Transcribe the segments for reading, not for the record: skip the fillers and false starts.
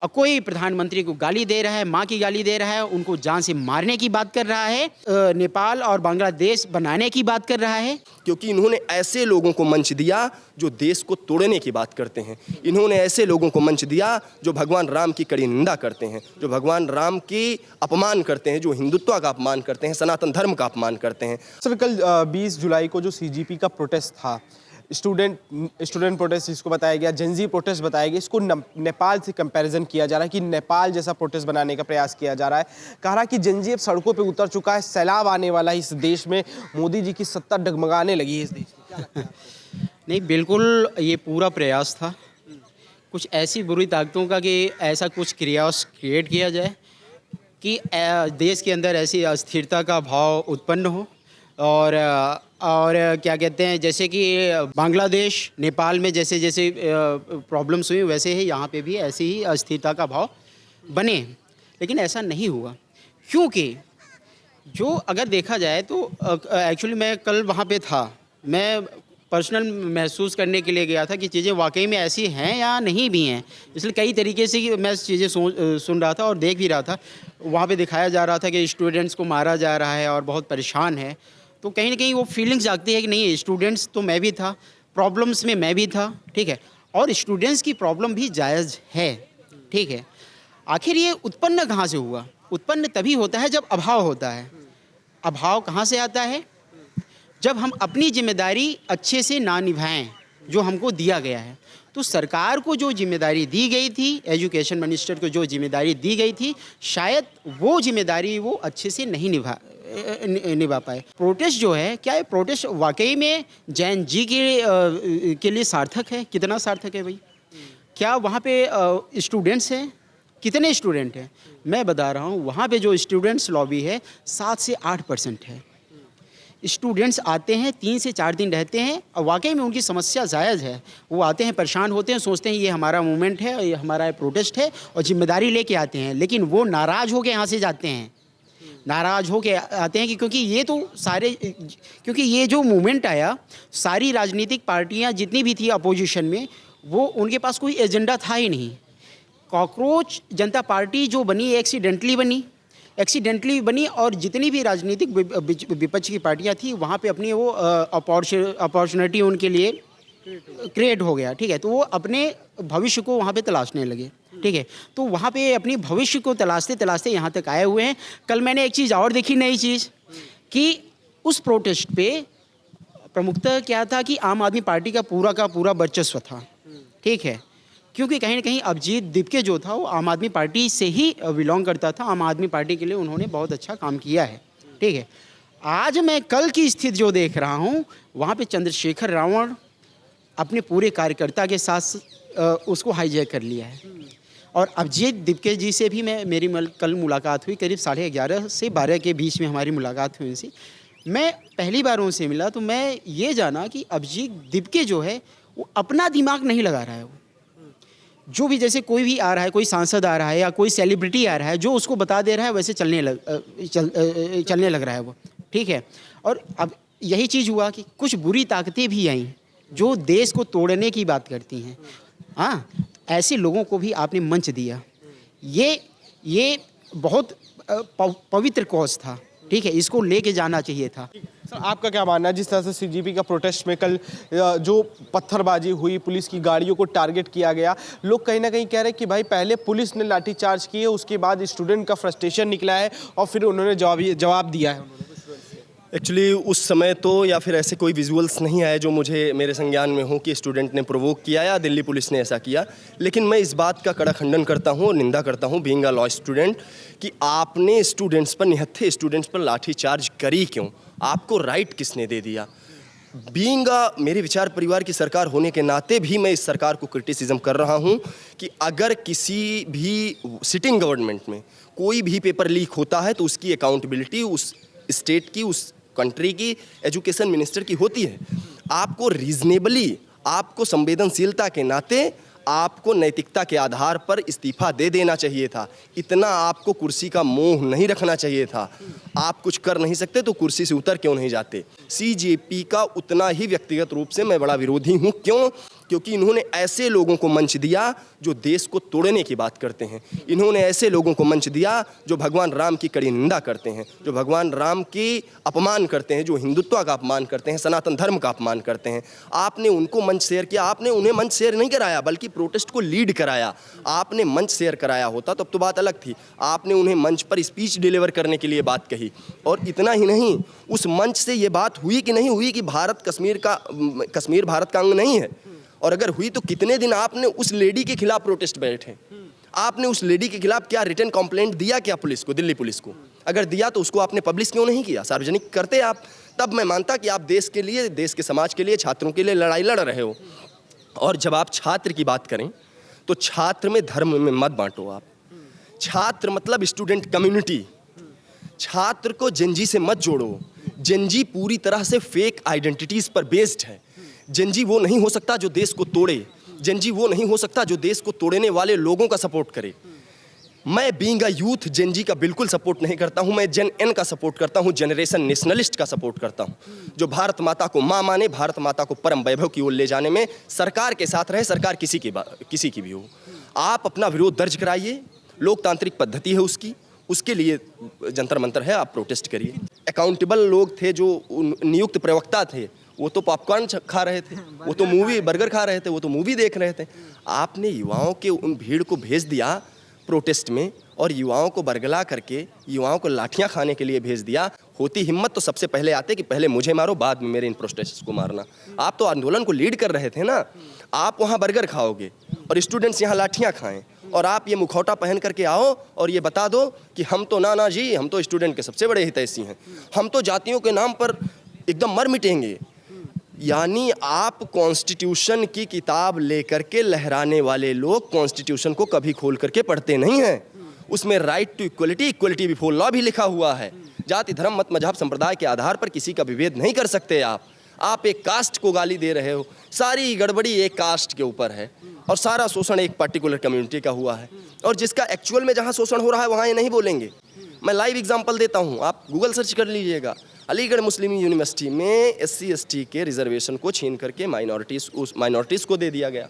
कोई प्रधानमंत्री को गाली दे रहा है, माँ की गाली दे रहा है, उनको जान से मारने की बात कर रहा है, नेपाल और बांग्लादेश बनाने की बात कर रहा है। क्योंकि इन्होंने ऐसे लोगों को मंच दिया जो देश को तोड़ने की बात करते हैं। इन्होंने ऐसे लोगों को मंच दिया जो भगवान राम की कड़ी निंदा करते हैं, जो भगवान राम की अपमान करते हैं, जो हिंदुत्व का अपमान करते हैं, सनातन धर्म का अपमान करते हैं। सर, कल 20 जुलाई को जो सीजीपी का प्रोटेस्ट था, स्टूडेंट प्रोटेस्ट जिसको बताया गया, जेनजी प्रोटेस्ट बताया गया, इसको नेपाल से कंपैरिजन किया जा रहा है कि नेपाल जैसा प्रोटेस्ट बनाने का प्रयास किया जा रहा है। कह रहा है कि जेनजी अब सड़कों पे उतर चुका है, सैलाब आने वाला है इस देश में, मोदी जी की सत्ता डगमगाने लगी है इस देश में। क्या लगता है? नहीं, बिल्कुल ये पूरा प्रयास था कुछ ऐसी बुरी ताकतों का कि ऐसा कुछ क्रियास क्रिएट किया जाए कि देश के अंदर ऐसी अस्थिरता का भाव उत्पन्न हो और क्या कहते हैं, जैसे कि बांग्लादेश नेपाल में जैसे जैसे प्रॉब्लम्स हुई वैसे ही यहाँ पे भी ऐसी ही अस्थिरता का भाव बने। लेकिन ऐसा नहीं हुआ, क्योंकि जो अगर देखा जाए तो एक्चुअली मैं कल वहाँ पे था, मैं पर्सनल महसूस करने के लिए गया था कि चीज़ें वाकई में ऐसी हैं या नहीं भी हैं। इसलिए कई तरीके से मैं चीज़ें सुन रहा था और देख भी रहा था। वहाँ पे दिखाया जा रहा था कि स्टूडेंट्स को मारा जा रहा है और बहुत परेशान है। तो कहीं ना कहीं वो फीलिंग्स जागती है कि नहीं, स्टूडेंट्स तो मैं भी था, प्रॉब्लम्स में मैं भी था, ठीक है, और स्टूडेंट्स की प्रॉब्लम भी जायज़ है, ठीक है। आखिर ये उत्पन्न कहाँ से हुआ? उत्पन्न तभी होता है जब अभाव होता है। अभाव कहाँ से आता है? जब हम अपनी जिम्मेदारी अच्छे से ना निभाएं जो हमको दिया गया है। तो सरकार को जो जिम्मेदारी दी गई थी, एजुकेशन मिनिस्टर को जो जिम्मेदारी दी गई थी, शायद वो जिम्मेदारी वो अच्छे से नहीं निभा पाए। प्रोटेस्ट जो है, क्या ये प्रोटेस्ट वाकई में जैन जी के लिए सार्थक है? कितना सार्थक है भाई? क्या वहाँ पे स्टूडेंट्स हैं? कितने स्टूडेंट हैं? मैं बता रहा हूँ, वहाँ पे जो स्टूडेंट्स लॉबी है 7 से 8% है। स्टूडेंट्स आते हैं, 3 से 4 दिन रहते हैं और वाकई में उनकी समस्या जायज़ है। वो आते हैं, परेशान होते हैं, सोचते हैं ये हमारा मूवमेंट है, ये हमारा प्रोटेस्ट है और जिम्मेदारी लेके आते हैं। लेकिन वो नाराज़ होकर यहाँ से जाते हैं, नाराज़ होकर आते हैं कि क्योंकि ये जो मूवमेंट आया, सारी राजनीतिक पार्टियाँ जितनी भी थी अपोजिशन में, वो उनके पास कोई एजेंडा था ही नहीं। कॉकरोच जनता पार्टी जो बनी एक्सीडेंटली बनी और जितनी भी राजनीतिक विपक्ष की पार्टियां थी वहाँ पे अपनी वो अपॉर्चुनिटी उनके लिए क्रिएट हो गया, ठीक है। तो वो अपने भविष्य को वहाँ पे तलाशने लगे, ठीक है। तो वहाँ पे अपनी भविष्य को तलाशते तलाशते यहाँ तक आए हुए हैं। कल मैंने एक चीज़ और देखी, नई चीज़, कि उस प्रोटेस्ट पे प्रमुखतः क्या था कि आम आदमी पार्टी का पूरा वर्चस्व था, ठीक है। क्योंकि कहीं ना कहीं अभिजीत दीपके जो था वो आम आदमी पार्टी से ही बिलोंग करता था। आम आदमी पार्टी के लिए उन्होंने बहुत अच्छा काम किया है, ठीक है। आज मैं कल की स्थिति जो देख रहा हूँ, वहाँ पे चंद्रशेखर रावण अपने पूरे कार्यकर्ता के साथ उसको हाईजैक कर लिया है। और अभिजीत दीपके जी से भी मेरी कल मुलाकात हुई, करीब 11:30 से 12 के बीच में हमारी मुलाकात हुई उनसे। मैं पहली बार उनसे मिला तो मैं ये जाना कि अभिजीत दीपके जो है वो अपना दिमाग नहीं लगा रहा है। वो जो भी, जैसे कोई भी आ रहा है, कोई सांसद आ रहा है या कोई सेलिब्रिटी आ रहा है, जो उसको बता दे रहा है वैसे चलने लग रहा है वो, ठीक है। और अब यही चीज़ हुआ कि कुछ बुरी ताकतें भी आईं जो देश को तोड़ने की बात करती हैं। हाँ, ऐसे लोगों को भी आपने मंच दिया। ये बहुत पवित्र कॉज था, ठीक है, इसको लेके जाना चाहिए था। सर, आपका क्या मानना है, जिस तरह से सीजीपी का प्रोटेस्ट में कल जो पत्थरबाजी हुई, पुलिस की गाड़ियों को टारगेट किया गया, लोग कहीं ना कहीं कह रहे हैं कि भाई पहले पुलिस ने लाठीचार्ज की है, उसके बाद स्टूडेंट का फ्रस्ट्रेशन निकला है और फिर उन्होंने जवाब दिया है। एक्चुअली उस समय तो या फिर ऐसे कोई विजुअल्स नहीं आए जो मुझे मेरे संज्ञान में हो कि स्टूडेंट ने प्रोवोक किया या दिल्ली पुलिस ने ऐसा किया। लेकिन मैं इस बात का कड़ा खंडन करता हूँ और निंदा करता हूँ, बीइंग अ लॉ स्टूडेंट, कि आपने स्टूडेंट्स पर, निहत्थे स्टूडेंट्स पर लाठीचार्ज करी क्यों? आपको राइट किसने दे दिया? बीइंग मेरे विचार परिवार की सरकार होने के नाते भी मैं इस सरकार को क्रिटिसिज्म कर रहा हूँ कि अगर किसी भी सिटिंग गवर्नमेंट में कोई भी पेपर लीक होता है तो उसकी अकाउंटेबिलिटी उस स्टेट की, उस कंट्री की एजुकेशन मिनिस्टर की होती है। आपको रीजनेबली, आपको संवेदनशीलता के नाते, आपको नैतिकता के आधार पर इस्तीफा दे देना चाहिए था। इतना आपको कुर्सी का मोह नहीं रखना चाहिए था। आप कुछ कर नहीं सकते तो कुर्सी से उतर क्यों नहीं जाते? सीजेपी का उतना ही व्यक्तिगत रूप से मैं बड़ा विरोधी हूँ। क्यों? क्योंकि इन्होंने ऐसे लोगों को मंच दिया जो देश को तोड़ने की बात करते हैं। इन्होंने ऐसे लोगों को मंच दिया जो भगवान राम की कड़ी निंदा करते हैं, जो भगवान राम की अपमान करते हैं, जो हिंदुत्व का अपमान करते हैं, सनातन धर्म का अपमान करते हैं। आपने उनको मंच शेयर किया, आपने उन्हें मंच शेयर नहीं कराया बल्कि प्रोटेस्ट को लीड कराया। आपने मंच शेयर कराया होता तब तो बात अलग थी। आपने उन्हें मंच पर स्पीच डिलीवर करने के लिए बात कही, और इतना ही नहीं, उस मंच से ये बात हुई कि नहीं हुई कि कश्मीर भारत का अंग नहीं है, और अगर हुई तो कितने दिन आपने उस लेडी के खिलाफ प्रोटेस्ट बैठे? आपने उस लेडी के खिलाफ क्या रिटन कंप्लेंट दिया क्या पुलिस को, दिल्ली पुलिस को? अगर दिया तो उसको आपने पब्लिश क्यों नहीं किया, सार्वजनिक करते आप? तब मैं मानता कि आप देश के लिए, देश के समाज के लिए, छात्रों के लिए लड़ाई लड़ रहे हो। और जब आप छात्र की बात करें तो छात्र में धर्म में मत बांटो आप। छात्र मतलब स्टूडेंट कम्युनिटी। छात्र को जेनजी से मत जोड़ो। जेनजी पूरी तरह से फेक आइडेंटिटीज़ पर बेस्ड है। जेनजी वो नहीं हो सकता जो देश को तोड़े। जेनजी वो नहीं हो सकता जो देश को तोड़ने वाले लोगों का सपोर्ट करे। मैं बीइंग अ यूथ जेनजी का बिल्कुल सपोर्ट नहीं करता हूं। मैं जेन एन का सपोर्ट करता हूं, जनरेशन नेशनलिस्ट का सपोर्ट करता हूं, जो भारत माता को माँ माने, भारत माता को परम वैभव की ओर ले जाने में सरकार के साथ रहे, सरकार किसी की भी हो। आप अपना विरोध दर्ज कराइए, लोकतांत्रिक पद्धति है उसके लिए जंतर मंतर है, आप प्रोटेस्ट करिए। अकाउंटेबल लोग थे, जो नियुक्त प्रवक्ता थे, वो तो पॉपकॉर्न खा रहे थे, वो तो मूवी बर्गर खा रहे थे, वो तो मूवी देख रहे थे। आपने युवाओं के उन भीड़ को भेज दिया प्रोटेस्ट में, और युवाओं को बरगला करके युवाओं को लाठियां खाने के लिए भेज दिया। होती हिम्मत तो सबसे पहले आते कि पहले मुझे मारो, बाद में मेरे इन प्रोटेस्ट को मारना। आप तो आंदोलन को लीड कर रहे थे ना। आप वहाँ बर्गर खाओगे और स्टूडेंट्स यहाँ लाठियाँ खाएं, और आप ये मुखौटा पहन करके आओ और ये बता दो कि हम तो ना जी, हम तो स्टूडेंट के सबसे बड़े हितैषी हैं, हम तो जातियों के नाम पर एकदम मर मिटेंगे। यानी आप कॉन्स्टिट्यूशन की किताब लेकर के लहराने वाले लोग कॉन्स्टिट्यूशन को कभी खोल करके पढ़ते नहीं हैं। उसमें right to equality, equality before law भी लिखा हुआ है। जाति, धर्म, मत, मजहब, संप्रदाय के आधार पर किसी का विभेद नहीं कर सकते आप एक कास्ट को गाली दे रहे हो। सारी गड़बड़ी एक कास्ट के ऊपर है, और सारा शोषण एक पर्टिकुलर कम्युनिटी का हुआ है, और जिसका एक्चुअल में जहाँ शोषण हो रहा है वहाँ ये नहीं बोलेंगे। मैं लाइव एग्जांपल देता हूँ, आप गूगल सर्च कर लीजिएगा। अलीगढ़ मुस्लिम यूनिवर्सिटी में SC/ST के रिजर्वेशन को छीन करके माइनॉरिटीज़ को दे दिया गया।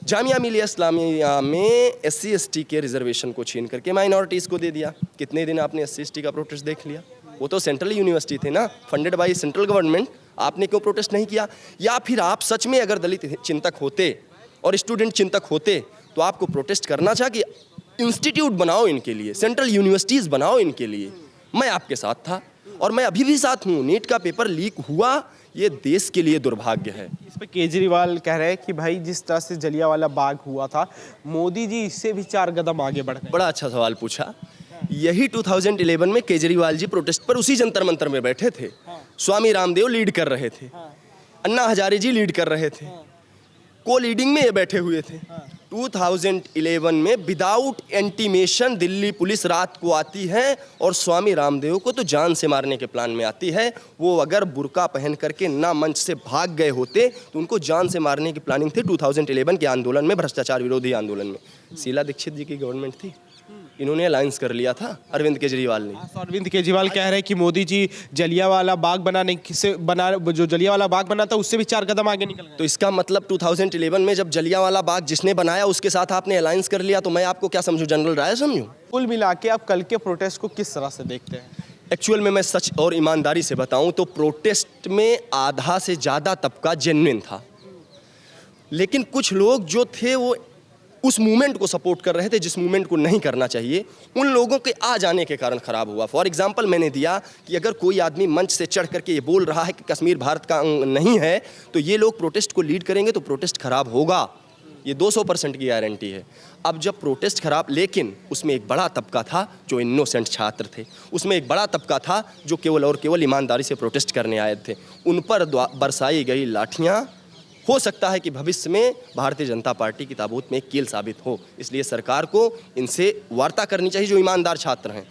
जामिया मिलिया इस्लामिया में SC/ST के रिजर्वेशन को छीन करके माइनॉरिटीज़ को दे दिया। कितने दिन आपने SC/ST का प्रोटेस्ट देख लिया? वो तो सेंट्रल यूनिवर्सिटी थे ना, फंडेड बाय सेंट्रल गवर्नमेंट। आपने क्यों प्रोटेस्ट नहीं किया? या फिर आप सच में अगर दलित चिंतक होते और स्टूडेंट चिंतक होते तो आपको प्रोटेस्ट करना चाहिए कि इंस्टीट्यूट बनाओ इनके लिए, सेंट्रल यूनिवर्सिटीज़ बनाओ इनके लिए। मैं आपके साथ था और मैं अभी भी साथ हूँ। नीट का पेपर लीक हुआ, ये देश के लिए दुर्भाग्य है। इस पे केजरीवाल कह रहे हैं कि भाई जिस तरह से जलियांवाला बाग हुआ था, मोदी जी इससे भी 4 कदम आगे बढ़ गए। बड़ा अच्छा सवाल पूछा। यही 2011 में केजरीवाल जी प्रोटेस्ट पर उसी जंतर मंतर में बैठे थे। स्वामी रामदेव लीड कर रहे थे, अन्ना हजारे जी लीड कर रहे थे, को लीडिंग में ये बैठे हुए थे। 2011 में विदाउट इंटीमेशन दिल्ली पुलिस रात को आती है और स्वामी रामदेव को तो जान से मारने के प्लान में आती है। वो अगर बुर्का पहन करके ना मंच से भाग गए होते तो उनको जान से मारने की प्लानिंग थी। 2011 के आंदोलन में, भ्रष्टाचार विरोधी आंदोलन में शीला दीक्षित जी की गवर्नमेंट थी, इन्होंने अलायंस कर लिया था अरविंद केजरीवाल ने। अरविंद केजरीवाल कह रहे हैं कि मोदी जी जलियांवाला बाग जो जलियांवाला बाग बना था उससे भी 4 कदम आगे निकल गए। तो इसका मतलब 2011 में जब जलियांवाला बाग जिसने बनाया उसके साथ आपने अलायंस कर लिया, तो मैं आपको क्या समझूं, जनरल राय समझूं? कुल मिला के आप कल के प्रोटेस्ट को किस तरह से देखते हैं? एक्चुअल में मैं सच और ईमानदारी से बताऊं तो प्रोटेस्ट में आधा से ज़्यादा तबका जेन्युइन था, लेकिन कुछ लोग जो थे वो उस मूवमेंट को सपोर्ट कर रहे थे जिस मूवमेंट को नहीं करना चाहिए। उन लोगों के आ जाने के कारण खराब हुआ। फॉर एग्जांपल मैंने दिया कि अगर कोई आदमी मंच से चढ़ करके ये बोल रहा है कि कश्मीर भारत का अंग नहीं है, तो ये लोग प्रोटेस्ट को लीड करेंगे तो प्रोटेस्ट खराब होगा, ये 200% की गारंटी है। अब जब प्रोटेस्ट खराब, लेकिन उसमें एक बड़ा तबका था जो इनोसेंट छात्र थे, उसमें एक बड़ा तबका था जो केवल और केवल ईमानदारी से प्रोटेस्ट करने आए थे। उन पर बरसाई गई लाठियाँ हो सकता है कि भविष्य में भारतीय जनता पार्टी की ताबूत में एक कील साबित हो। इसलिए सरकार को इनसे वार्ता करनी चाहिए जो ईमानदार छात्र हैं।